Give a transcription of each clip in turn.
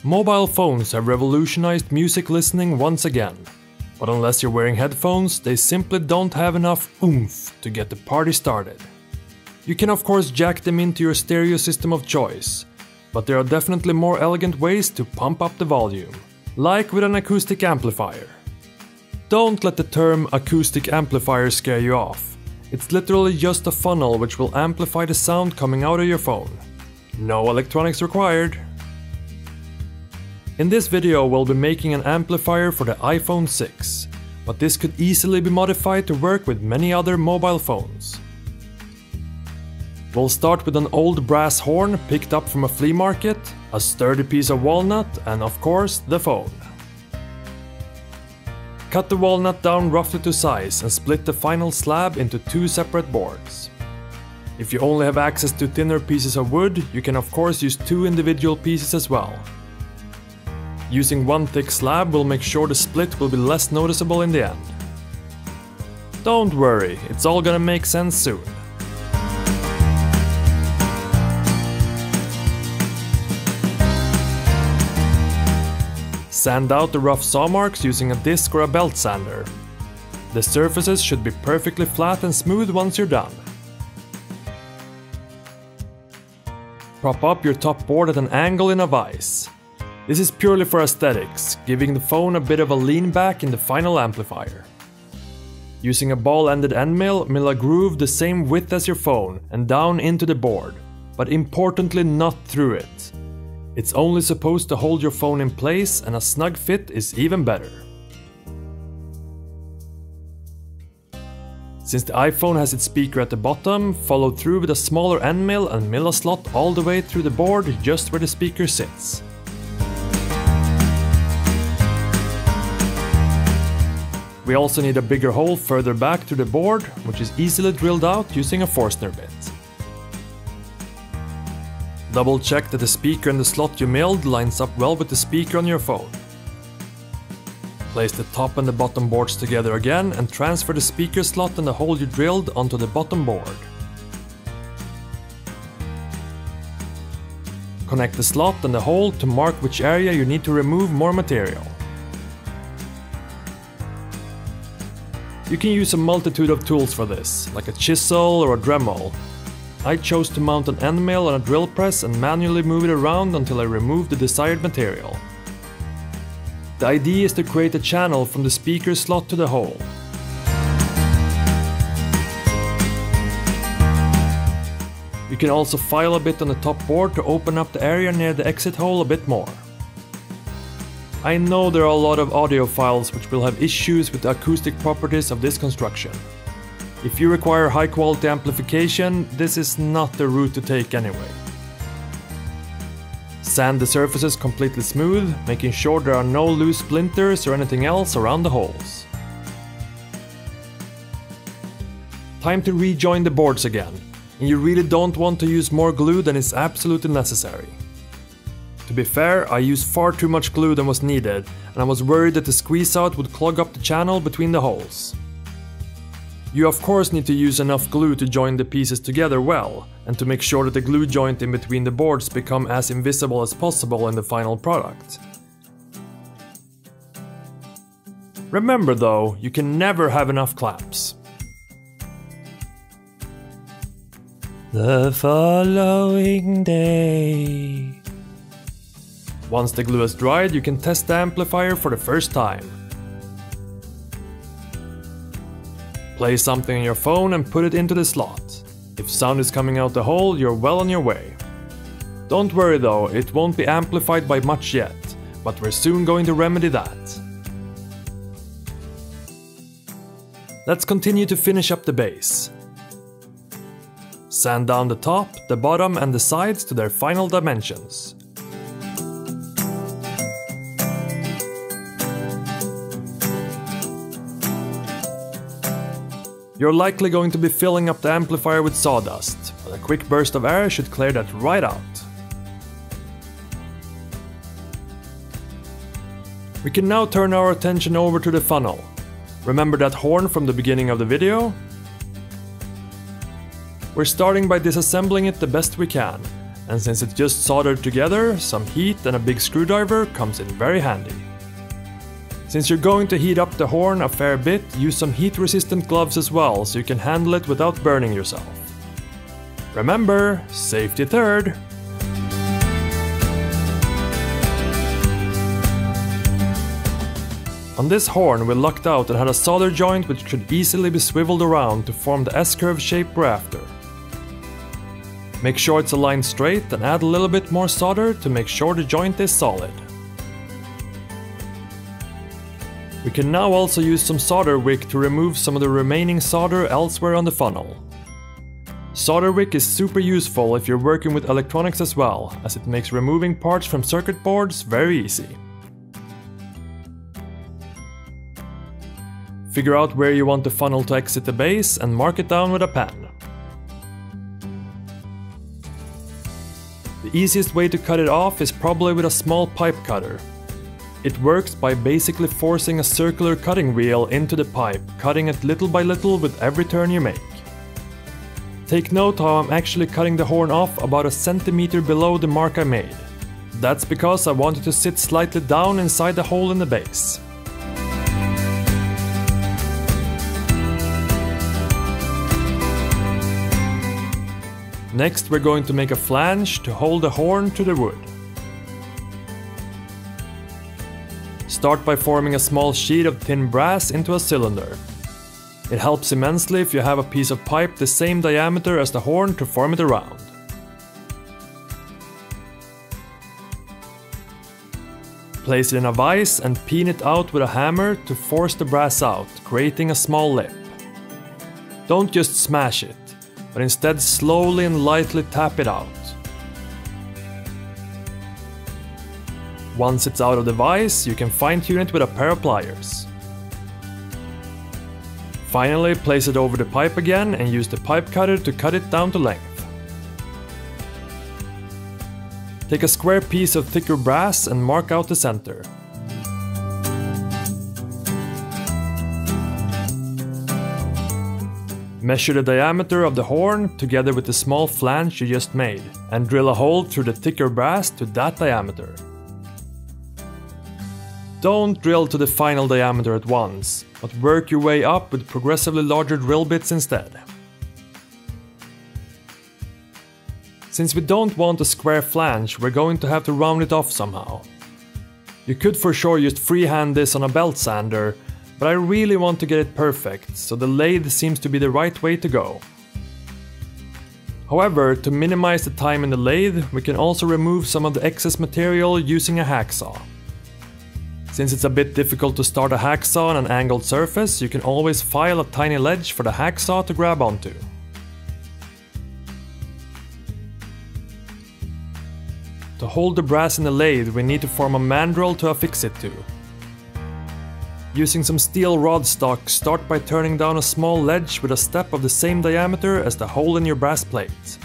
Mobile phones have revolutionized music listening once again, but unless you're wearing headphones, they simply don't have enough oomph to get the party started. You can of course jack them into your stereo system of choice, but there are definitely more elegant ways to pump up the volume, like with an acoustic amplifier. Don't let the term acoustic amplifier scare you off. It's literally just a funnel which will amplify the sound coming out of your phone. No electronics required. In this video we'll be making an amplifier for the iPhone 6, but this could easily be modified to work with many other mobile phones. We'll start with an old brass horn picked up from a flea market, a sturdy piece of walnut, and of course the phone. Cut the walnut down roughly to size and split the final slab into two separate boards. If you only have access to thinner pieces of wood, you can of course use two individual pieces as well. Using one thick slab will make sure the split will be less noticeable in the end. Don't worry, it's all gonna make sense soon. Sand out the rough saw marks using a disc or a belt sander. The surfaces should be perfectly flat and smooth once you're done. Prop up your top board at an angle in a vise. This is purely for aesthetics, giving the phone a bit of a lean back in the final amplifier. Using a ball-ended end mill, mill a groove the same width as your phone and down into the board, but importantly not through it. It's only supposed to hold your phone in place, and a snug fit is even better. Since the iPhone has its speaker at the bottom, follow through with a smaller end mill and mill a slot all the way through the board just where the speaker sits. We also need a bigger hole further back through the board, which is easily drilled out using a Forstner bit. Double check that the speaker in the slot you milled lines up well with the speaker on your phone. Place the top and the bottom boards together again and transfer the speaker slot and the hole you drilled onto the bottom board. Connect the slot and the hole to mark which area you need to remove more material. You can use a multitude of tools for this, like a chisel or a Dremel. I chose to mount an end mill on a drill press and manually move it around until I removed the desired material. The idea is to create a channel from the speaker slot to the hole. You can also file a bit on the top board to open up the area near the exit hole a bit more. I know there are a lot of audiophiles which will have issues with the acoustic properties of this construction. If you require high quality amplification, this is not the route to take anyway. Sand the surfaces completely smooth, making sure there are no loose splinters or anything else around the holes. Time to rejoin the boards again, and you really don't want to use more glue than is absolutely necessary. To be fair, I used far too much glue than was needed, and I was worried that the squeeze out would clog up the channel between the holes. You of course need to use enough glue to join the pieces together well, and to make sure that the glue joint in between the boards become as invisible as possible in the final product. Remember though, you can never have enough clamps. The following day. Once the glue has dried, you can test the amplifier for the first time. Place something on your phone and put it into the slot. If sound is coming out the hole, you're well on your way. Don't worry though, it won't be amplified by much yet, but we're soon going to remedy that. Let's continue to finish up the base. Sand down the top, the bottom and the sides to their final dimensions. You're likely going to be filling up the amplifier with sawdust, but a quick burst of air should clear that right out. We can now turn our attention over to the funnel. Remember that horn from the beginning of the video? We're starting by disassembling it the best we can, and since it's just soldered together, some heat and a big screwdriver comes in very handy. Since you're going to heat up the horn a fair bit, use some heat-resistant gloves as well so you can handle it without burning yourself. Remember, safety third! On this horn we lucked out and had a solder joint which could easily be swiveled around to form the S-curve shape we're after. Make sure it's aligned straight and add a little bit more solder to make sure the joint is solid. We can now also use some solder wick to remove some of the remaining solder elsewhere on the funnel. Solder wick is super useful if you're working with electronics as well, as it makes removing parts from circuit boards very easy. Figure out where you want the funnel to exit the base and mark it down with a pen. The easiest way to cut it off is probably with a small pipe cutter. It works by basically forcing a circular cutting wheel into the pipe, cutting it little by little with every turn you make. Take note how I'm actually cutting the horn off about a centimeter below the mark I made. That's because I want it to sit slightly down inside the hole in the base. Next we're going to make a flange to hold the horn to the wood. Start by forming a small sheet of thin brass into a cylinder. It helps immensely if you have a piece of pipe the same diameter as the horn to form it around. Place it in a vise and peen it out with a hammer to force the brass out, creating a small lip. Don't just smash it, but instead slowly and lightly tap it out. Once it's out of the vise, you can fine-tune it with a pair of pliers. Finally, place it over the pipe again and use the pipe cutter to cut it down to length. Take a square piece of thicker brass and mark out the center. Measure the diameter of the horn together with the small flange you just made, and drill a hole through the thicker brass to that diameter. Don't drill to the final diameter at once, but work your way up with progressively larger drill bits instead. Since we don't want a square flange, we're going to have to round it off somehow. You could for sure just freehand this on a belt sander, but I really want to get it perfect, so the lathe seems to be the right way to go. However, to minimize the time in the lathe, we can also remove some of the excess material using a hacksaw. Since it's a bit difficult to start a hacksaw on an angled surface, you can always file a tiny ledge for the hacksaw to grab onto. To hold the brass in the lathe, we need to form a mandrel to affix it to. Using some steel rod stock, start by turning down a small ledge with a step of the same diameter as the hole in your brass plate.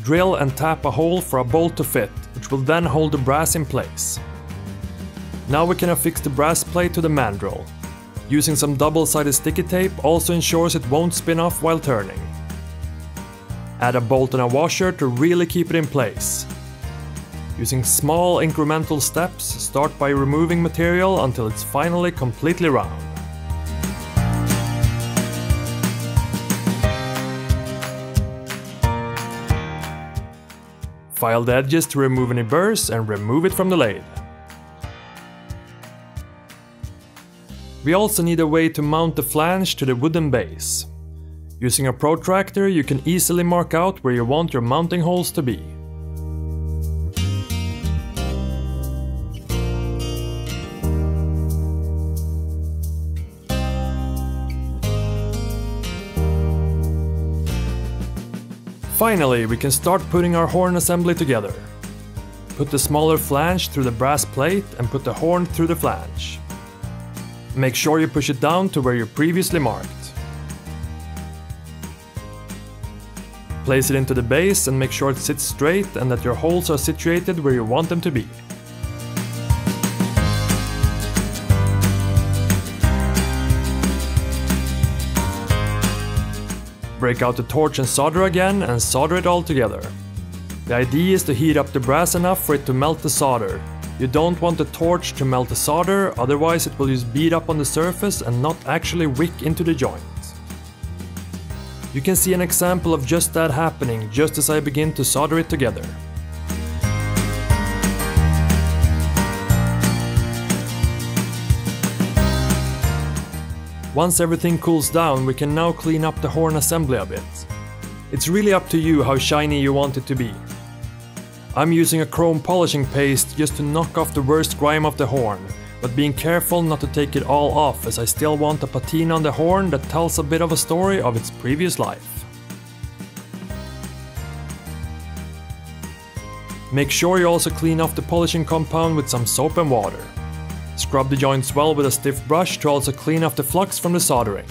Drill and tap a hole for a bolt to fit, which will then hold the brass in place. Now we can affix the brass plate to the mandrel. Using some double-sided sticky tape also ensures it won't spin off while turning. Add a bolt and a washer to really keep it in place. Using small incremental steps, start by removing material until it's finally completely round. File the edges to remove any burrs and remove it from the lathe. We also need a way to mount the flange to the wooden base. Using a protractor, you can easily mark out where you want your mounting holes to be. Finally, we can start putting our horn assembly together. Put the smaller flange through the brass plate and put the horn through the flange. Make sure you push it down to where you previously marked. Place it into the base and make sure it sits straight and that your holes are situated where you want them to be. Break out the torch and solder again and solder it all together. The idea is to heat up the brass enough for it to melt the solder. You don't want the torch to melt the solder, otherwise it will just bead up on the surface and not actually wick into the joint. You can see an example of just that happening just as I begin to solder it together. Once everything cools down, we can now clean up the horn assembly a bit. It's really up to you how shiny you want it to be. I'm using a chrome polishing paste just to knock off the worst grime of the horn, but being careful not to take it all off, as I still want a patina on the horn that tells a bit of a story of its previous life. Make sure you also clean off the polishing compound with some soap and water. Scrub the joints well with a stiff brush to also clean off the flux from the soldering.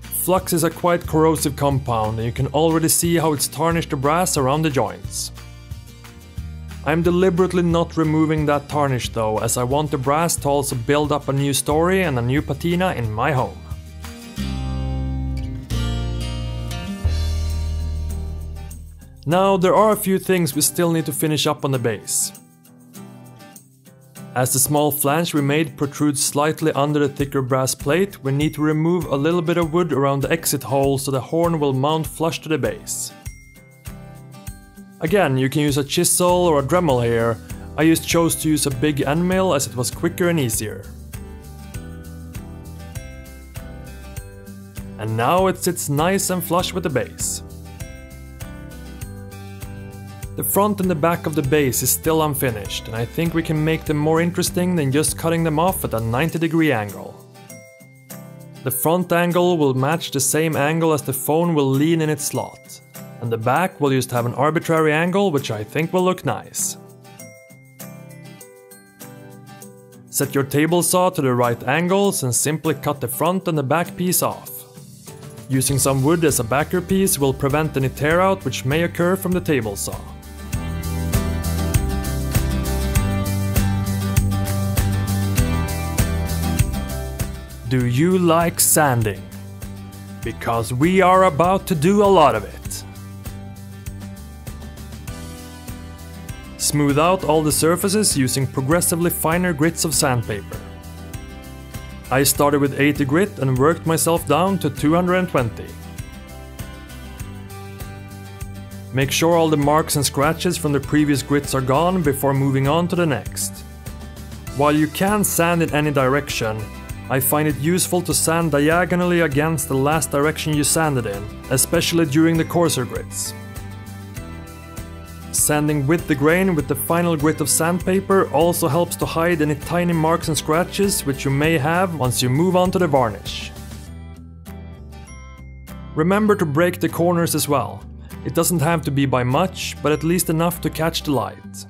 Flux is a quite corrosive compound, and you can already see how it's tarnished the brass around the joints. I'm deliberately not removing that tarnish though, as I want the brass to also build up a new story and a new patina in my home. Now there are a few things we still need to finish up on the base. As the small flange we made protrudes slightly under the thicker brass plate, we need to remove a little bit of wood around the exit hole so the horn will mount flush to the base. Again, you can use a chisel or a Dremel here. I just chose to use a big end mill as it was quicker and easier. And now it sits nice and flush with the base. The front and the back of the base is still unfinished, and I think we can make them more interesting than just cutting them off at a 90-degree angle. The front angle will match the same angle as the phone will lean in its slot, and the back will just have an arbitrary angle, which I think will look nice. Set your table saw to the right angles and simply cut the front and the back piece off. Using some wood as a backer piece will prevent any tear out which may occur from the table saw. Do you like sanding? Because we are about to do a lot of it. Smooth out all the surfaces using progressively finer grits of sandpaper. I started with 80 grit and worked myself down to 220. Make sure all the marks and scratches from the previous grits are gone before moving on to the next. While you can sand in any direction, I find it useful to sand diagonally against the last direction you sanded in, especially during the coarser grits. Sanding with the grain with the final grit of sandpaper also helps to hide any tiny marks and scratches which you may have once you move on to the varnish. Remember to break the corners as well. It doesn't have to be by much, but at least enough to catch the light.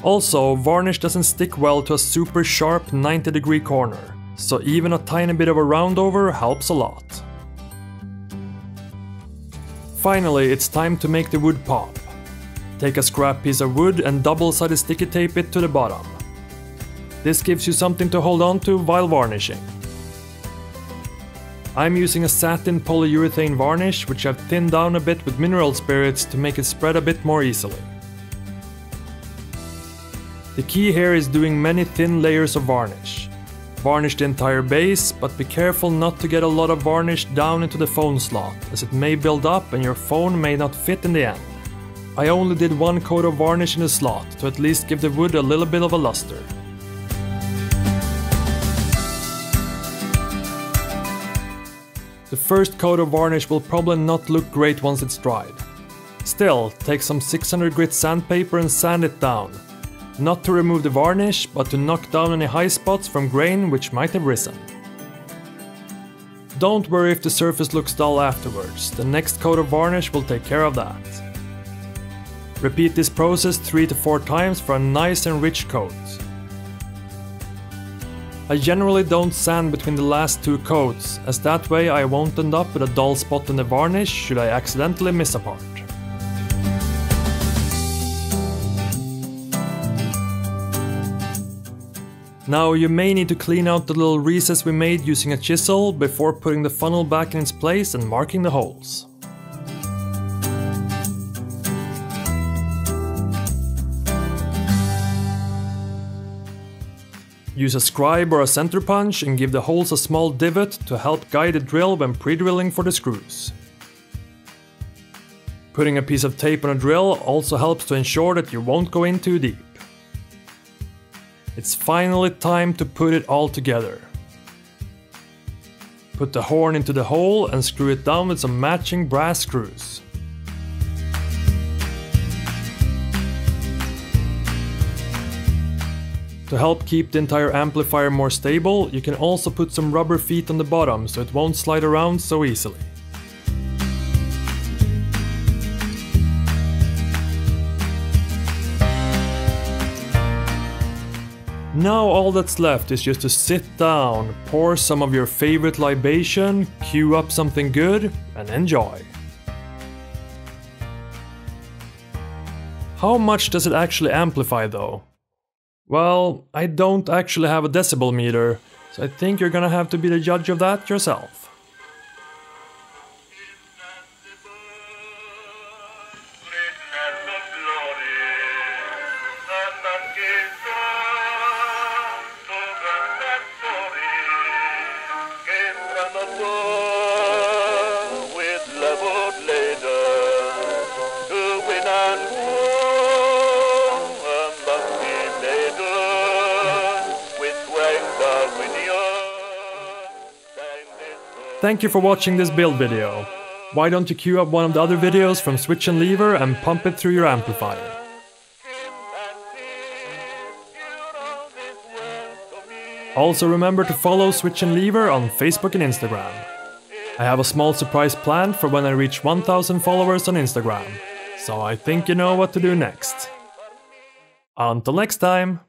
Also, varnish doesn't stick well to a super sharp 90-degree corner, so even a tiny bit of a roundover helps a lot. Finally, it's time to make the wood pop. Take a scrap piece of wood and double-sided sticky tape it to the bottom. This gives you something to hold on to while varnishing. I'm using a satin polyurethane varnish, which I've thinned down a bit with mineral spirits to make it spread a bit more easily. The key here is doing many thin layers of varnish. Varnish the entire base, but be careful not to get a lot of varnish down into the phone slot, as it may build up and your phone may not fit in the end. I only did one coat of varnish in the slot, to at least give the wood a little bit of a luster. The first coat of varnish will probably not look great once it's dried. Still, take some 600 grit sandpaper and sand it down. Not to remove the varnish, but to knock down any high spots from grain which might have risen. Don't worry if the surface looks dull afterwards, the next coat of varnish will take care of that. Repeat this process 3 to 4 times for a nice and rich coat. I generally don't sand between the last 2 coats, as that way I won't end up with a dull spot in the varnish should I accidentally miss a part. Now you may need to clean out the little recess we made using a chisel before putting the funnel back in its place and marking the holes. Use a scribe or a center punch and give the holes a small divot to help guide the drill when pre-drilling for the screws. Putting a piece of tape on a drill also helps to ensure that you won't go in too deep. It's finally time to put it all together. Put the horn into the hole and screw it down with some matching brass screws. To help keep the entire amplifier more stable, you can also put some rubber feet on the bottom so it won't slide around so easily. Now all that's left is just to sit down, pour some of your favorite libation, cue up something good, and enjoy. How much does it actually amplify though? Well, I don't actually have a decibel meter, so I think you're gonna have to be the judge of that yourself. Thank you for watching this build video. Why don't you queue up one of the other videos from Switch and Lever and pump it through your amplifier. Also remember to follow Switch and Lever on Facebook and Instagram. I have a small surprise planned for when I reach 1000 followers on Instagram, so I think you know what to do next. Until next time!